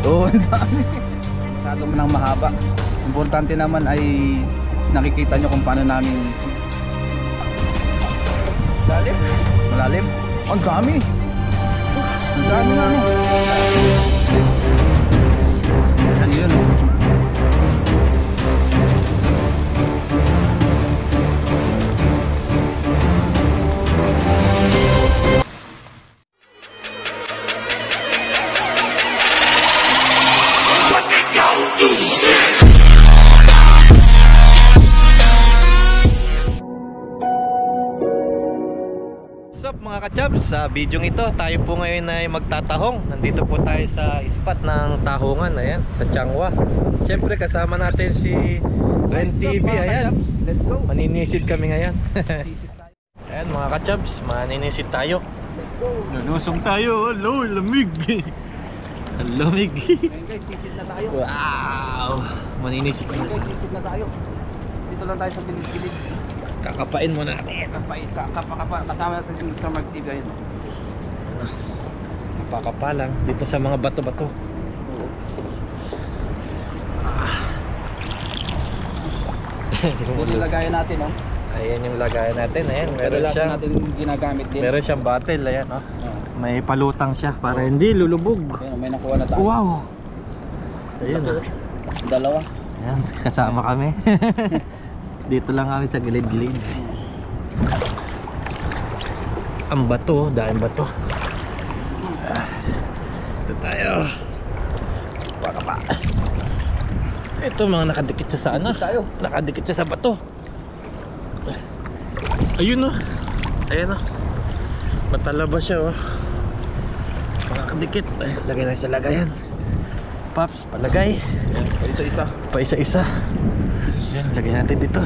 Oo, masyado man ang mahaba. Importante naman ay nakikita nyo kung paano namin malalim. Malalim? Ang dami. Ang dami na ano. Ano yun? What's up mga ka-chubs? Sa video ito tayo po ngayon ay magtatahong. Nandito po tayo sa spot ng tahungan. Ayan, sa Changwa. Siyempre kasama natin si Ren TV. Ayan, let's go. Maninisid kami ngayon. Ayan mga ka-chubs, maninisid tayo. Let's go. Lulusong tayo. Hello, lamig. Ang lamig. Ngayon guys, sisid na tayo. Wow, maninisid kami. Guys, sisid na tayo. Dito lang tayo sa gilid-gilid. Kakapain mo natin. Kapa, kasama sa Mr. Mark TV. Ayun. Kapakapa lang dito sa mga bato-bato. Doon yung lagayan natin, no? Ayan yung lagayan natin. Ayan, Pero meron lang siyang natin ginagamit din. meron siyang bottle. Ayan, oh. May palutang siya para hindi lulubog. Ayun, may nakuha na tayo. Wow. Ayun, oh. Dalawa. Ayan, kasama kami. Dito lang kami sa gilid-gilid. Ang bato, dahil bato. Ito tayo. Pakapa. Ito mga nakadikit siya sa ano. Nakadikit siya sa bato. Ayun, oh. Ayun, oh. Matalaba siya, oh. Nakadikit. Ay, lagay na sa lagayan. Paps, palagay. Ayan, pa isa-isa. Pa isa-isa. Yan, lagay natin dito.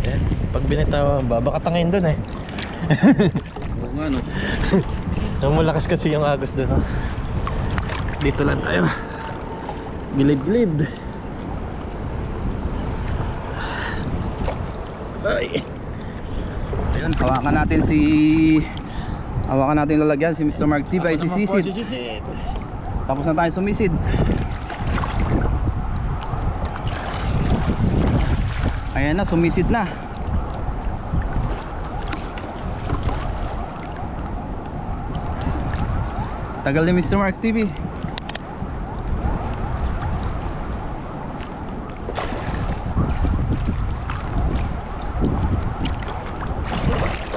Yan, pag binitaw, babakatangayin dun eh. Oo nga, no? Ang malakas kasi yung agos dun, oh. Dito lang tayo. Gilid-gilid. Ay. Ayun, hawakan natin lalagyan si Mr. Mark TV ay sisisid. Tapos na tayo sumisid. Ayan na, sumisid na. Tagal ni Mr. Mark TV.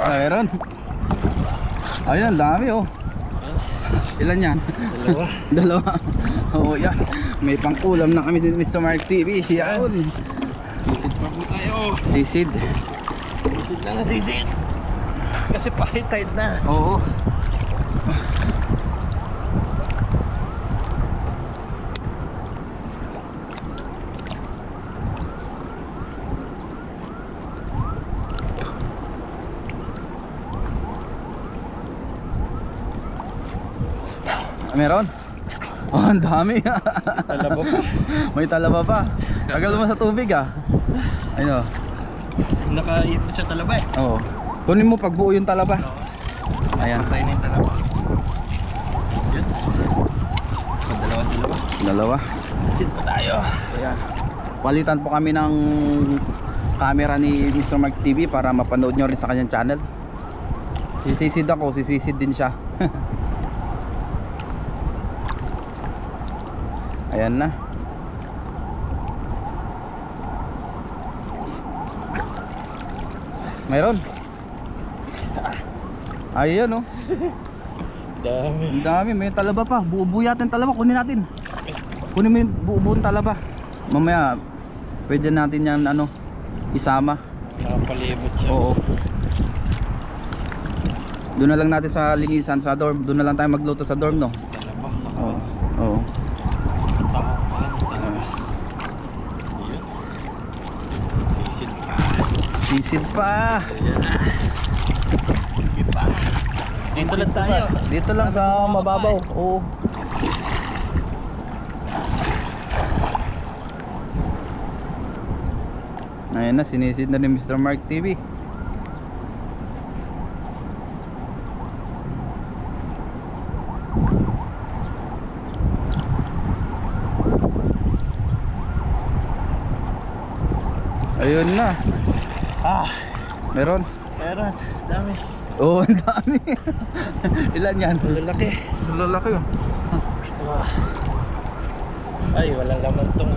Meron. Ayun, ang dami, oh. Ilan yan? Dalawa. Dalawa. Oo, yan. May pangkulam na kami si Mr. Mark TV. Yan. Sisid pa po tayo. Sisid. Sisid lang ang sisid. Kasi pahitide na. Oo. Meron? Oh, ang dami. Talaba pa. May talaba pa. Tagal mo sa tubig, ah. Ayun, oh. Nakaipot siya talaba eh. Oo. Kunin mo pagbuo yung talaba. Ayan. Patay na yung talaba. Yan. Dalawa. Dalawa. Sisid pa tayo. Ayan. Palitan po kami ng camera ni Mr. Mark TV para mapanood nyo rin sa kanyang channel. Sisisid ako, sisisid din siya. Ayan na. Mayroon. Ayan, oh. Dami. Ang dami, may talaba pa. Buo-buo yatin talaba, kunin natin. Kunin mo yung buo-buong talaba. Mamaya pwede natin yan ano isama. Nakapalibot siya. Oo. Doon na lang natin sa linisan sa dorm. Doon na lang tayo magluto sa dorm, no? Talaba sa Oo. Oo. Sisid pa. Dito lang tayo. Dito lang sa mababaw. Oo. Ayun na, sinisid na ni Mr. Mark TV. Ayun na. Meron? Meron. Dami. Oo, ang dami. Ilan yan? Lalaki. Lalaki oh. Ay, walang laman tong.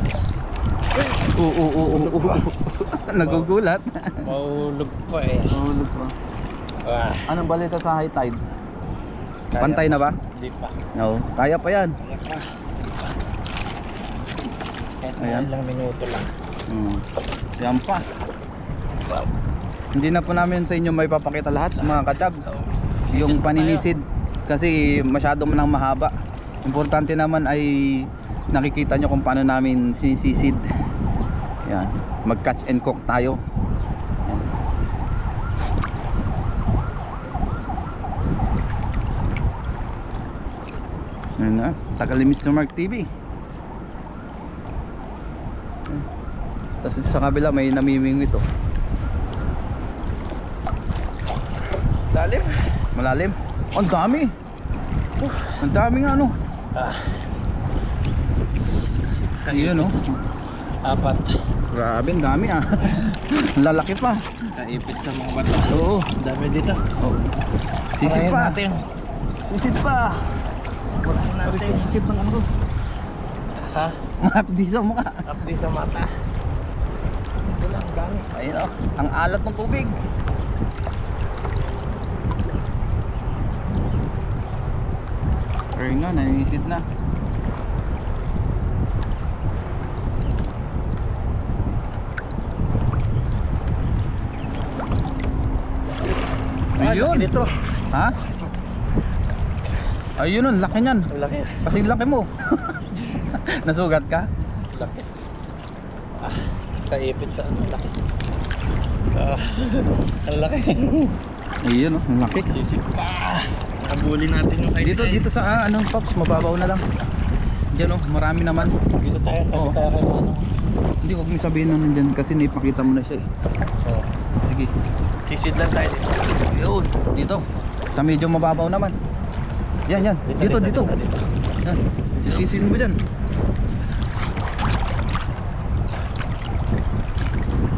Oo. Nagugulat. Mahulog pa eh. Mahulog pa. Anong balita sa high tide? Pantay na ba? Hindi pa. Oo, kaya pa yan. Kaya pa. Kahit Ayan. ilang minuto lang. Yan pa. Hindi na po namin sa inyo may papakita lahat mga kachabs. Yung paninisid kasi masyado nang mahaba. Importante naman ay nakikita nyo kung paano namin sisisid. Yan. Mag catch and cook tayo. Yan na, tagal ni Mr. Mark TV. Tapos sa kabila may namimingwit oh. Lalim. Malalim. Ang dami. Ang dami nga ano. Ayun oh. 4. Grabe, ang dami ah. Ang lalaki pa. Kaipit sa mga bata. Oo. Dami dito. Oh. Sisid Parayan pa. natin. Sisid pa. Parayan natin. Skip ng ano. Ha? Mapdi sa mukha. Update sa mata. Ito lang, dami. Ayun oh. Ang alat ng tubig. Ayun nga, nangisid na. Ayun. Laki dito. Ha? Ayun, ang laki niyan. Ang laki. Kasi laki mo. Nasugat ka? Laki. Kaipit sa ano, laki. Ang laki. Ayun oh, ang laki. Sisip pa. Nabuli natin yung kahit Dito sa ano, Pops, mababaw na lang. Diyan oh, marami naman. Dito tayo. Oo. Dito tayo kay Mano. Hindi, huwag mo sabihin na nandyan kasi naipakita mo na siya eh. Oo. Sige. Sisid lang tayo dito. Ayun, dito. Sa medyo mababaw naman. Yan. Dito. Yan. Sisisin mo dyan.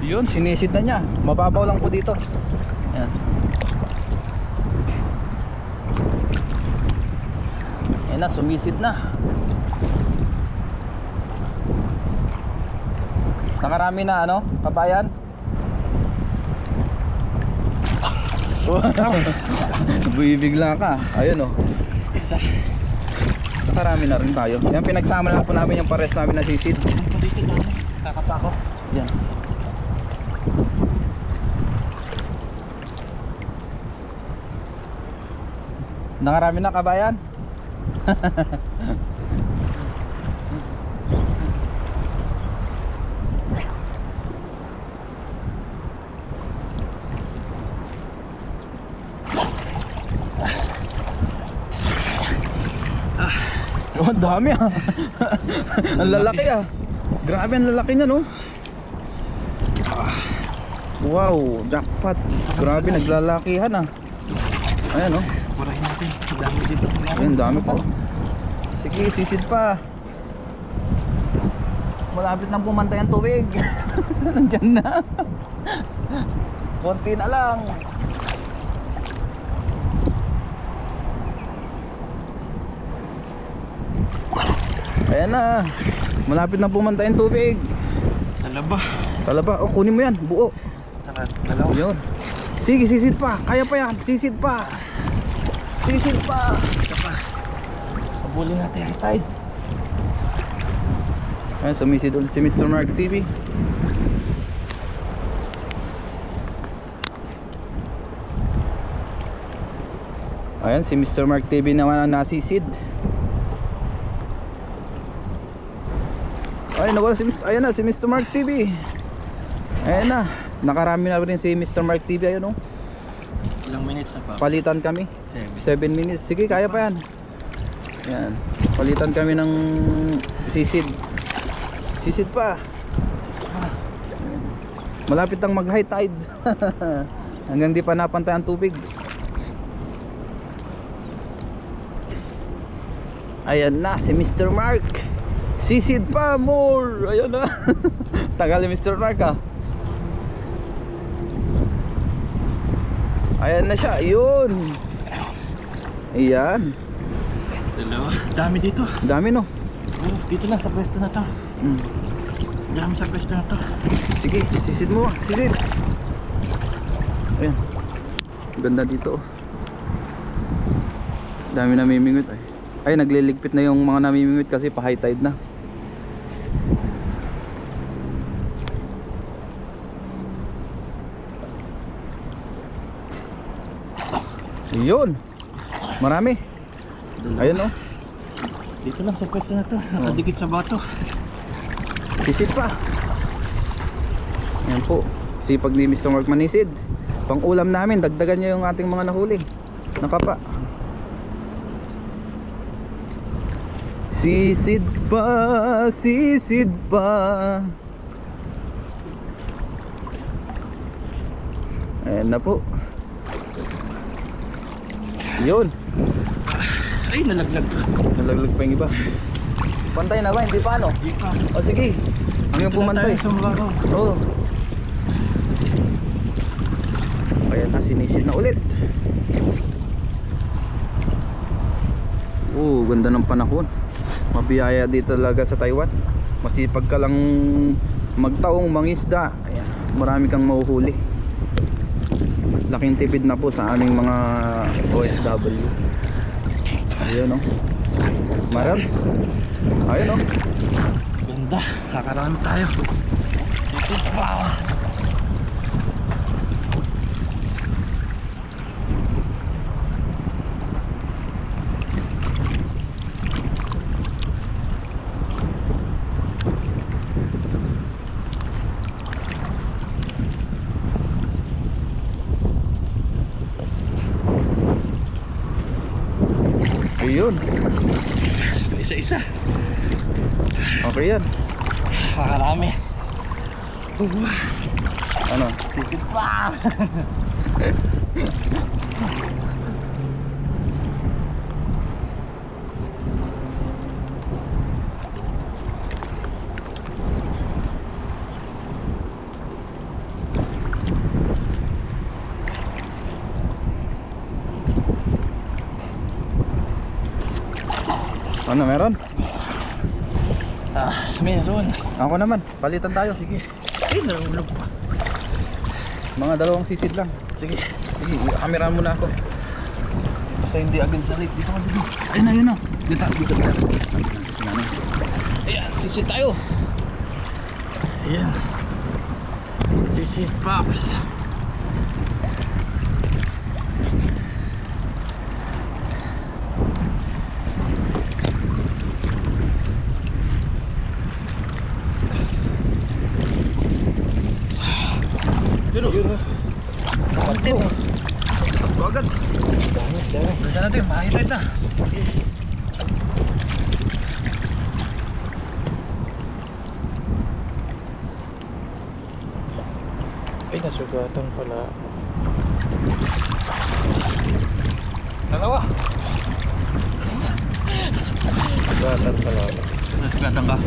Yun, sinisid na niya. Mababaw lang po dito. Yan. Yan na, sumisid na. Nakarami na ano, kabayan? Bibigla ka. Ayun oh. Isa. Nakarami na rin tayo. Yan, pinagsama na po namin yung pares namin na sisid. Dito na. Kakapa ko. Yan. Nakarami na kabayan. Oh, ang dami ah. Ang lalaki ah. Grabe ang lalaki niya no. Wow, jackpot. Grabe, naglalakihan ah. Ayan oh. Purahin natin. Dami dito. Ayun, dami pa. Sige, sisid pa. Malapit nang pumantay ang tubig. Nandyan na. Konti na lang. Ayan na. Malapit nang pumantay ang tubig. Talaba. Talaba, oh, kunin mo yan, buo. Dalawa. Yun. Sige, sisid pa. Kaya pa yan, sisid pa. Sisid pa. Isa pa. Pabuli natin yung tide. Ayan, sumisid ulit si Mr. Mark TV. Ayan, si Mr. Mark TV naman ang nasisid. Ay, nawala si Mr. Ayan na, si Mr. Mark TV. Ayan na. Nakarami na rin si Mr. Mark TV. Ayun oh. Ilang minutes na pa? Palitan kami. 7 minutes. Sige, kaya pa yan. Yan. Palitan kami ng sisid. Sisid pa. Malapit ang mag high tide. Hanggang di pa napantay ang tubig. Ayan na si Mr. Mark. Sisid pa more. Ayan na. Tagal ni Mr. Mark ah. Ayan na siya, yun. Ayan. Dalawa. Dami dito. Dami no. Oh, dito lang sa pwesto na to. Dami sa pwesto na to. Sige, sisid mo. Sisid. Ayan. Ganda dito. Dami namimingwit ay. Ay, nagliligpit na yung mga namimingwit kasi pa high tide na. Yun. Marami. Ayun oh. Dito lang sa pwesto na to. Nakadikit sa bato. Sisid pa. Ayan po. Sipag ni Mr. Mark manisid. Pang ulam namin, dagdagan niya yung ating mga nahuli. Nakapa. Sisid pa, sisid pa. Ayan na po. Yun. Ay, nalaglag pa. Nalaglag pa yung iba. Pantay na ba? Hindi pa ano? Di pa. O sige. Hanggang pumantay. Sa mababaw. Oo. Ayan na, sinisid na ulit. Ganda ng panahon. Mabiyaya dito talaga sa Taiwan. Masipag ka lang magtaong mangisda. Ayan, marami kang mahuhuli. Laking tipid na po sa aming mga OFW. Ayun o. Maram. Ayun o. Ganda. Kakarami tayo. Wow. Ayun. Isa-isa. Okay yan. Kakarami. Ano? Tikit pa. Ano meron? Meron. Ako naman, palitan tayo. Sige. Ay, nalulog pa. Mga dalawang sisid lang. Sige. Sige, kamerahan muna ako. Basta hindi agad sa lake. Dito ka dito. Ayun na, yun na. Dito. Ayan, sisit tayo. Ayan. Sisit Pops. Pero konti mo. Agad. Dami. Bilisan natin, makahitay na. Ay, nasugatan pala. Dalawa. Nasugatan pala. Nasugatan ka?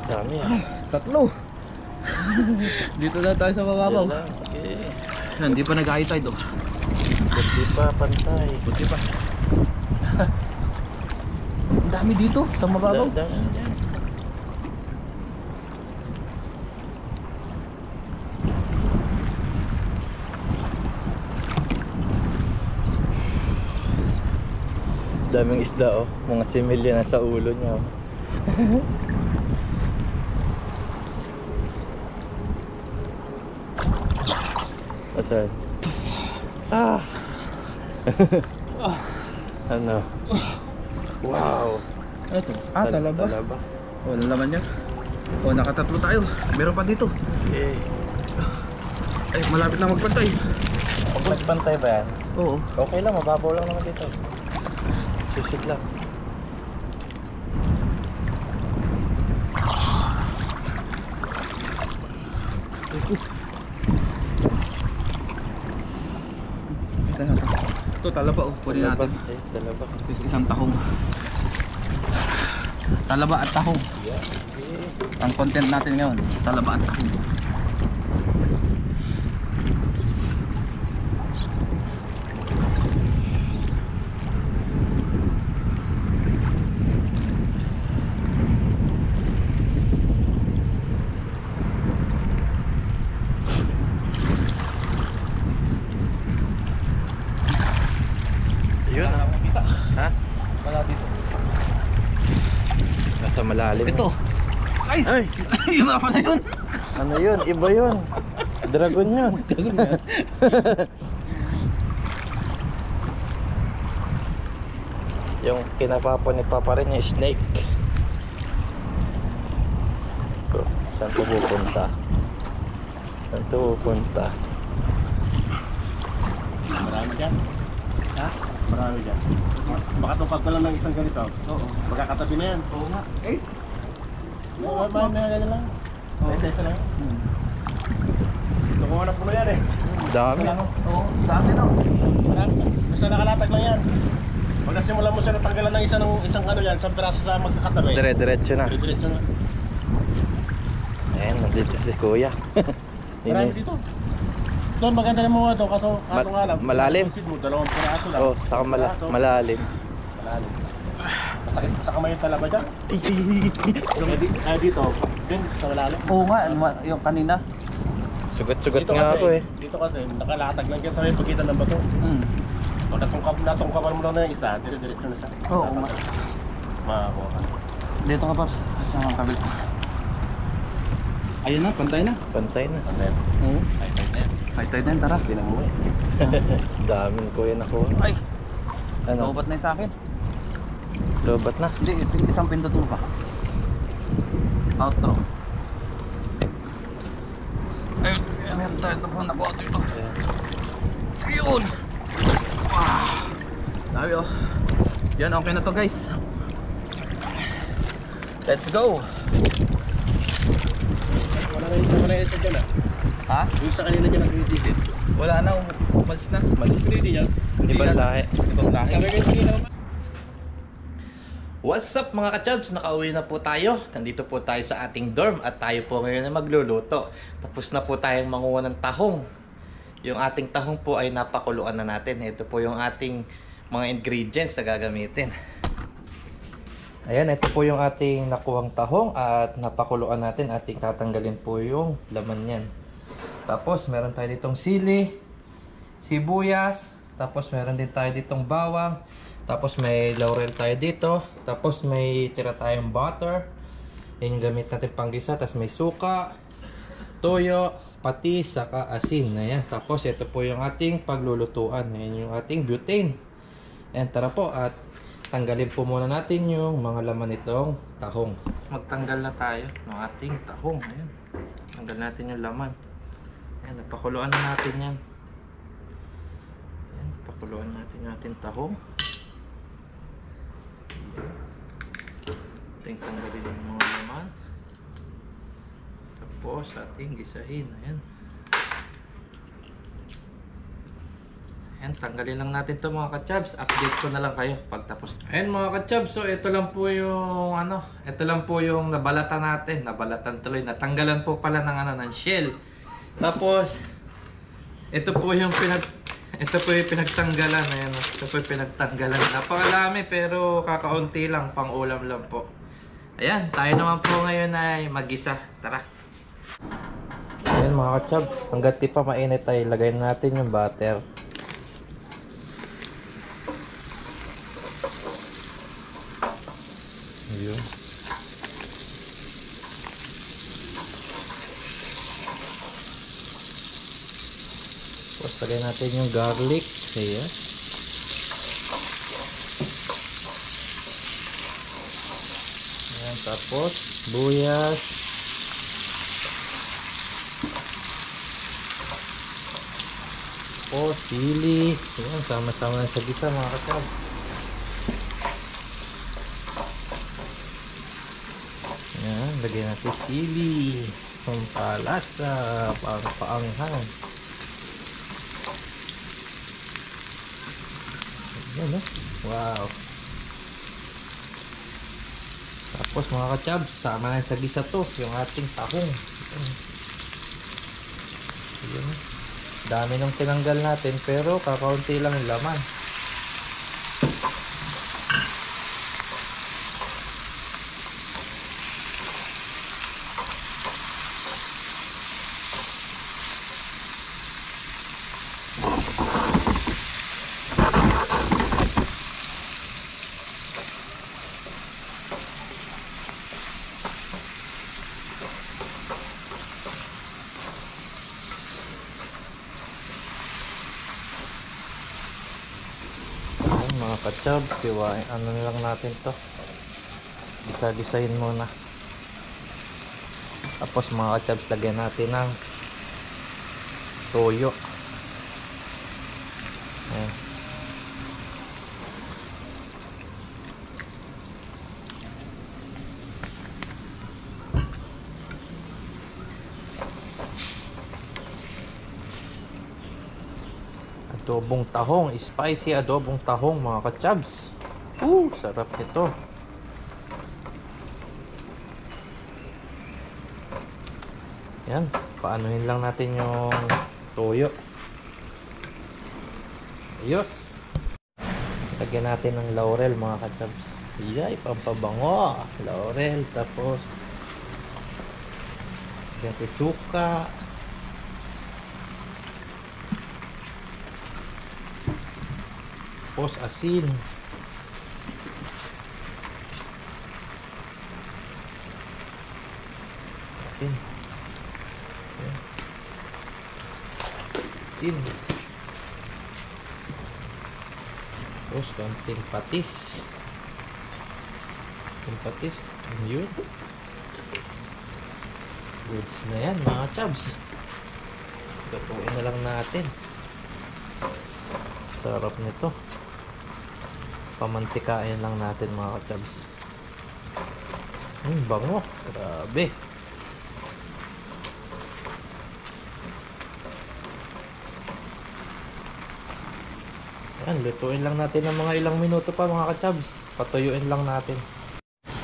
Dami Tatlo. Dito na tayo sa mababaw. Okay. Yan, di pa nag-high tide oh. Buti pa, pantay. Buti pa. Ang dami dito sa mababaw. Dami dyan. Daming isda oh. Mga similya na sa ulo niya oh. Asan? Ah! Ano? Wow! Ito. Talaba. Talaba. Wala naman yan. O, nakatatlo tayo. Meron pa dito. Okay. Ay, malapit na magpantay. Pag nagpantay ba yan? Oo. Okay lang, mababaw lang naman dito. Sisid lang. Kaya ito. Ito talaba oh. Kunin natin. Talaba. Isang tahong. Talaba at tahong. Yeah. Ang content natin ngayon, talaba at tahong. Yun. Ha? Wala dito. Nasa malalim. Ito. Ay! Ay! Yun na pala yun. Ano yun? Iba yun. Dragon yun. Yung kinapapa ni Papa rin yung snake. So, saan to pupunta? Saan to pupunta? Marami dyan. Ha? Marami dyan. Baka tupag ko lang ng isang ganito. Oo. Magkakatabi na yan. Oo nga. Eh? May ganyan lang. May isa lang. Ito kung anak ko na yan eh. Dami. Oo. Dami no. Marami. Basta nakalatag lang yan. Pag nasimulan mo siya natanggalan ng isang ano yan, isang piraso sa magkakatabi. Dire-diretso na. Diretso na. Ayan, nandito si Kuya. Marami dito. Doon maganda na mo doon kaso nga lang. malalim. Isid mo, 2 piraso lang. Oh, saka Piraso. malalim. Malalim. Masakit sa kamay yung talaba dyan. Dito, din sa malalim. Oo nga, yung kanina. Sugat-sugat nga ako eh. Dito kasi, nakalatag lang yan sa may pagitan ng bato. Pag natungkapan mo lang na yung isa, dire-diretso na siya. Oo nga. Makakuha ka. Dito ka Paps, sa mga kabit. Ayun na, pantay na. Pantay na. Ano yan? Oo. Ay, na yan. High tide na yun, tara. Tinan mo eh. Daming Kuya nakuha. Ay! Ano? Lobat na yung sa akin. Lobat na. Hindi, isang pindot mo pa. Outro. Ayun, meron tayo na po nakuha dito. Ayun! Dami oh. Yan, okay na to guys. Let's go! Wala na yung isa dyan ah. Ha? Yung isa kanina dyan nag-iisip. Wala na, umalis na. Malis ko din yan. Ibang lahi. Ibang lahi. Sabi ko kanina. What's up mga kachabs? Nakauwi na po tayo. Nandito po tayo sa ating dorm at tayo po ngayon na magluluto. Tapos na po tayong manguha ng tahong. Yung ating tahong po ay napakuluan na natin. Ito po yung ating mga ingredients na gagamitin. Ayan, ito po yung ating nakuhang tahong at napakuluan natin. Ating tatanggalin po yung laman yan. Tapos meron tayo ditong sili, sibuyas, tapos meron din tayo ditong bawang, tapos may laurel tayo dito, tapos may tira tayong butter. Yan yung gamit natin panggisa. Tapos may suka, toyo, patis, saka asin. Ayan. Tapos ito po yung ating paglulutuan. Ayan yung ating butane. Ayan, tara po at tanggalin po muna natin yung mga laman nitong tahong. Magtanggal na tayo ng ating tahong. Ayan. Tanggal natin yung laman. Ayan, napakuluan na natin yan. Ayan, napakuluan natin yung ating tahong. Ating tanggalin yung mga laman. Tapos ating gisahin. Ayan. Ayan, tanggalin lang natin to mga kachabs. Update ko na lang kayo pagtapos. Ayan mga kachabs, so ito lang po yung ito lang po yung nabalatan natin. Nabalatan tuloy. Natanggalan po pala ng ng shell. Tapos ito po yung pinagtanggalan. Ayan, ito po yung pinagtanggalan. Napakalami pero kakaunti lang, pang ulam lang po. Ayan, tayo naman po ngayon ay mag-isa. Tara. Ayan mga kachabs, hanggat di pa mainit ay lagay natin yung butter. Ayun. Tapos lagay natin yung garlic. Ayan. Ayan, tapos buyas. O sili. Ayan, sama-sama na sa gisa mga kachabs. Ayan, lagyan natin sili. Pampalasa, pampaanghang. Yan, no? Wow. Tapos mga ka-chubs, sama na sa gisa to, yung ating tahong. Yan. Dami nung tinanggal natin, pero kakaunti lang yung laman. Mga kachab, ano na lang natin to, gisa-gisahin muna. Tapos mga kachab, lagyan natin ng toyo. Ayan. Adobong tahong, spicy adobong tahong mga kachabs. Sarap nito. Yan, paanuhin lang natin yung toyo. Ayos. Lagyan natin ng laurel mga kachabs. Yay, pampabango. Laurel, tapos lagyan suka. Tapos asin. Asin. Ayan. Asin. Tapos konting patis. Konting patis. Yun. Goods na yan mga chabs. Lutuin na lang natin. Sarap nito. Pamantikain lang natin mga kachabs. Bango. Grabe. Yan, lutuin lang natin ng mga ilang minuto pa mga kachabs. Patuyuin lang natin.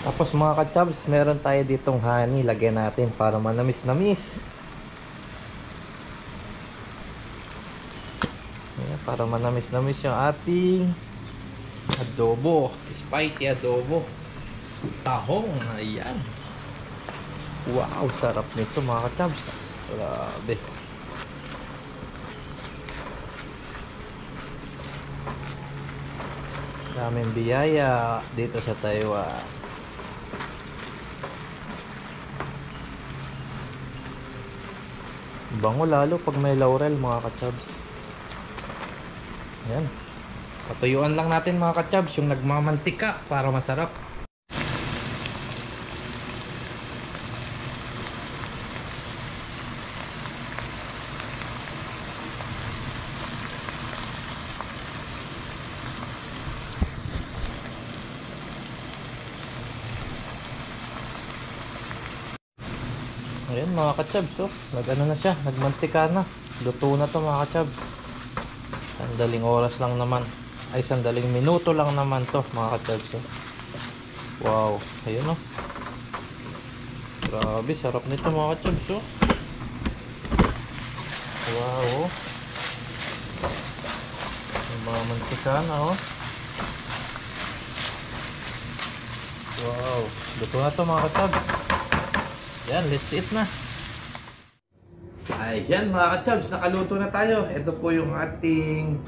Tapos mga kachabs, meron tayo ditong honey. Lagyan natin para manamis-namis. Yan, para manamis-namis yung ating adobo, spicy adobo tahong. Ayan, wow, sarap nito mga kachabs. Grabe. Daming biyaya dito sa Taiwan. Bango lalo pag may laurel mga kachabs. Ayan, patuyuan lang natin mga kachabs yung nagmamantika para masarap. Ayan mga kachabs, oh, nag-ano na siya, nagmantika na. Luto na to mga kachabs. Sandaling oras lang naman, ay sandaling minuto lang naman to mga kachabs, oh. Wow, ayun, oh. Grabe, sarap nito mga kachabs, oh. Wow, oh. Nagmamantika na, oh. Wow, luto na to mga kachabs. Yan, let's eat na. Ayan mga kachabs, nakaluto na tayo. Ito po yung ating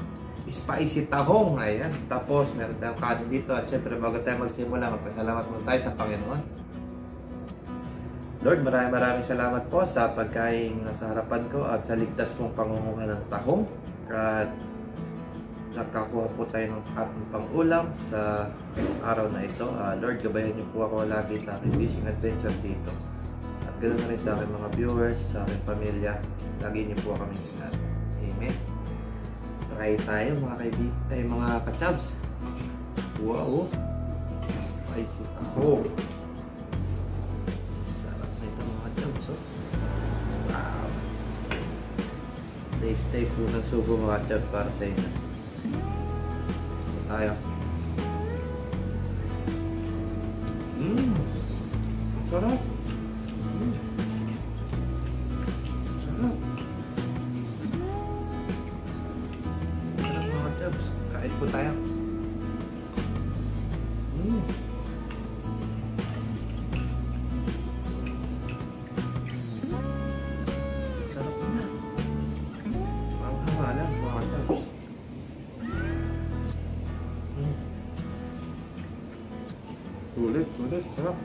spicy tahong. Ayan, tapos meron tayong kanin dito. At syempre bago tayo magsimula, magpasalamat muna tayo sa Panginoon. Lord, maraming salamat po sa pagkain nasa harapan ko at sa ligtas mong pangunguha ng tahong. At nakakuha po tayo ng ating pang-ulam sa araw na ito. Lord, gabayan niyo po ako lagi sa aking fishing adventure dito. Ganoon na rin sa aking mga viewers, sa aking pamilya. Lagi niyo po kami ingat. Amen. Try tayo mga kaibigan, mga kachabs. Wow! Spicy tahong. Sarap na ito mga kachabs, oh. Wow! Taste muna sugo mga kachabs para sa inyo. tayo. Sarap. Sarap. Sarap mga Chabs. Kain po tayo. Sarap na. Ang hangalan mga Chabs. Sulit, sarap.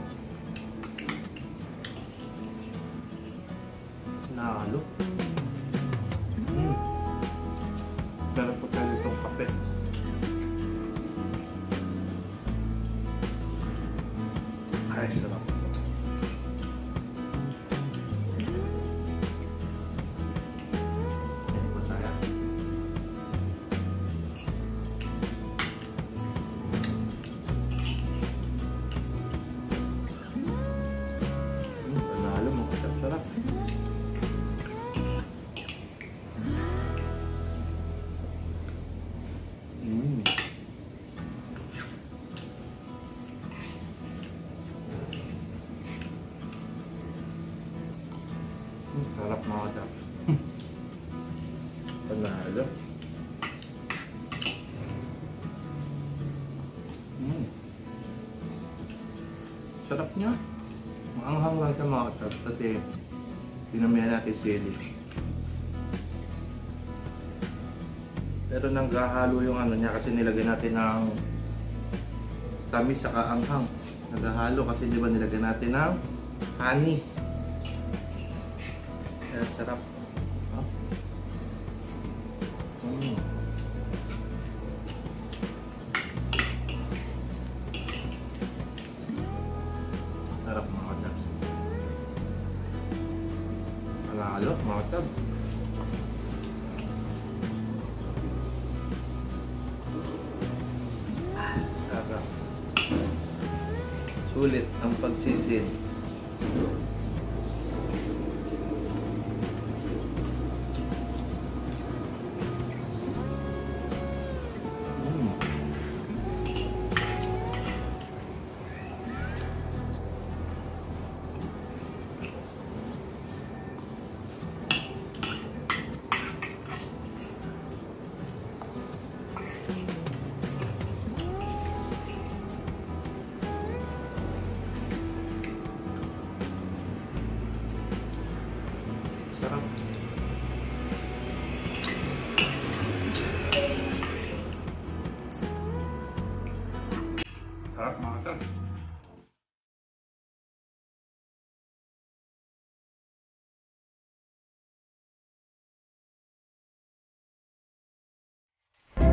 Nalo. Sarap po tayo itong kape. Ay, sarap. Ayan po tayo. Panalo mo, sarap. Sarap mga Chabs. Panalo. Sarap niya. Maanghang lang siya mga Chabs kasi pinamihan natin sili. Pero nanggahalo yung ano niya kasi nilagyan natin ng tamis saka anghang. Naghahalo kasi di ba nilagyan natin ng honey. Kaya sarap. Huh? Sarap mga Chabs. Panalo mga Chabs. Sarap. Sulit ang pagsisid.